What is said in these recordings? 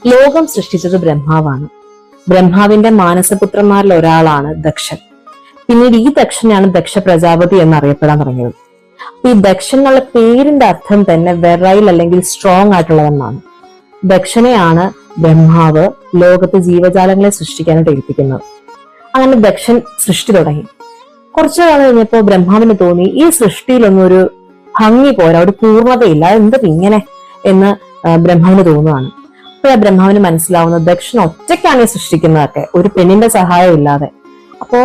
ലോകം സൃഷ്ടിച്ചത് ബ്രഹ്മാവാണ്. ബ്രഹ്മാവിന്റെ മാനസപുത്രന്മാരിൽ ഒരാളാണ് ദക്ഷൻ. പിന്നീട് ഈ ദക്ഷനാണ് ദക്ഷ പ്രജാപതി എന്നറിയപ്പെടാൻ തുടങ്ങിയത്. അപ്പൊ ഈ ദക്ഷൻ എന്നുള്ള പേരിന്റെ അർത്ഥം തന്നെ വെറൈൽ അല്ലെങ്കിൽ സ്ട്രോങ് ആയിട്ടുള്ളതെന്നാണ്. ദക്ഷനെയാണ് ബ്രഹ്മാവ് ലോകത്ത് ജീവജാലങ്ങളെ സൃഷ്ടിക്കാനായിട്ട് ഏൽപ്പിക്കുന്നത്. അങ്ങനെ ദക്ഷൻ സൃഷ്ടി തുടങ്ങി. കുറച്ചു കാലം കഴിഞ്ഞപ്പോ ബ്രഹ്മാവിന് തോന്നി ഈ സൃഷ്ടിയിലൊന്നും ഒരു ഭംഗി പോരാ, ഒരു പൂർണ്ണതയില്ല, എന്ത് ഇങ്ങനെ എന്ന് ബ്രഹ്മാവിന് തോന്നുകയാണ്. അപ്പൊ ആ ബ്രഹ്മാവിന് മനസ്സിലാവുന്നത് ദക്ഷൻ ഒറ്റയ്ക്കാണ് ഈ സൃഷ്ടിക്കുന്നതൊക്കെ, ഒരു പെണ്ണിന്റെ സഹായം ഇല്ലാതെ. അപ്പോ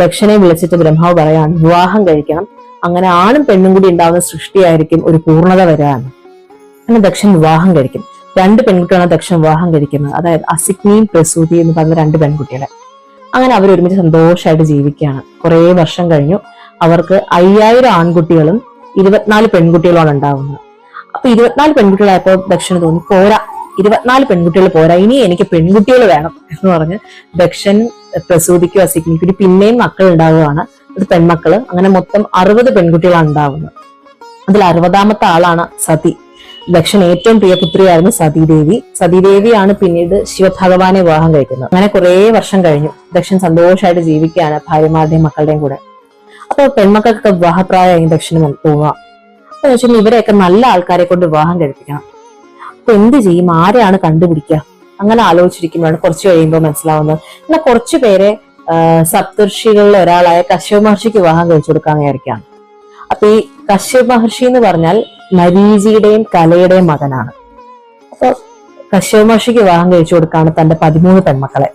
ദക്ഷനെ വിളിച്ചിട്ട് ബ്രഹ്മാവ് പറയാണ് വിവാഹം കഴിക്കണം, അങ്ങനെ ആണും പെണ്ണും കൂടി ഉണ്ടാവുന്ന സൃഷ്ടിയായിരിക്കും ഒരു പൂർണ്ണത വരാൻ. അങ്ങനെ ദക്ഷൻ വിവാഹം കഴിക്കും. 2 പെൺകുട്ടികളാണ് ദക്ഷൻ വിവാഹം കഴിക്കുന്നത്, അതായത് അസിഗ്നിയും പ്രസൂതി എന്ന് പറഞ്ഞ 2 പെൺകുട്ടികളെ. അങ്ങനെ അവർ ഒരുമിച്ച് സന്തോഷമായിട്ട് ജീവിക്കുകയാണ്. കുറെ വർഷം കഴിഞ്ഞു. അവർക്ക് 5000 ആൺകുട്ടികളും 24 പെൺകുട്ടികളുമാണ് ഉണ്ടാവുന്നത്. അപ്പൊ 24 പെൺകുട്ടികളായപ്പോ ദക്ഷന് തോന്നി പോരാ, 24 പെൺകുട്ടികൾ പോരാ, ഇനി എനിക്ക് പെൺകുട്ടികൾ വേണം എന്ന് പറഞ്ഞ് ദക്ഷൻ പ്രസൂതിക്കും അസിഗ്നിക്കും പിന്നെയും മക്കൾ ഉണ്ടാവുകയാണ്, അത് പെൺമക്കള്. അങ്ങനെ മൊത്തം 60 പെൺകുട്ടികളാണ് ഉണ്ടാവുന്നത്. അതിൽ 60ാമത്തെ ആളാണ് സതി. ദക്ഷൻ ഏറ്റവും പ്രിയപുത്രിയായിരുന്നു സതീദേവി. സതീദേവിയാണ് പിന്നീട് ശിവഭഗവാനെ വിവാഹം കഴിക്കുന്നത്. അങ്ങനെ കുറെ വർഷം കഴിഞ്ഞു. ദക്ഷൻ സന്തോഷമായിട്ട് ജീവിക്കുകയാണ് ഭാര്യമാരുടെയും മക്കളുടെയും കൂടെ. അപ്പൊ പെൺമക്കൾക്ക് വിവാഹപ്രായമായി ദക്ഷന് തോന്നുക. അപ്പൊ വെച്ചാൽ ഇവരെയൊക്കെ നല്ല ആൾക്കാരെ കൊണ്ട് വിവാഹം കഴിപ്പിക്കണം. അപ്പൊ എന്ത് ചെയ്യും, ആരെയാണ് കണ്ടുപിടിക്കുക? അങ്ങനെ ആലോചിച്ചിരിക്കുമ്പോഴാണ് കുറച്ച് കഴിയുമ്പോൾ മനസ്സിലാവുന്നത് എന്നാൽ കുറച്ചു പേരെ സപ്തർഷികളിൽ ഒരാളായ കശ്യപ മഹർഷിക്ക് വിവാഹം കഴിച്ചു കൊടുക്കാൻ വിചാരിക്കുകയാണ്. അപ്പൊ ഈ കശ്യപ മഹർഷി എന്ന് പറഞ്ഞാൽ മരീചിയുടെയും കലയുടെയും മകനാണ്. അപ്പൊ കശ്യപ മഹർഷിക്ക് വിവാഹം കഴിച്ചു കൊടുക്കാണ് തന്റെ 13 പെൺമക്കളെ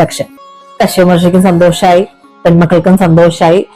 ദക്ഷൻ. കശ്യപ മഹർഷിക്കും സന്തോഷായി, പെൺമക്കൾക്കും സന്തോഷായി.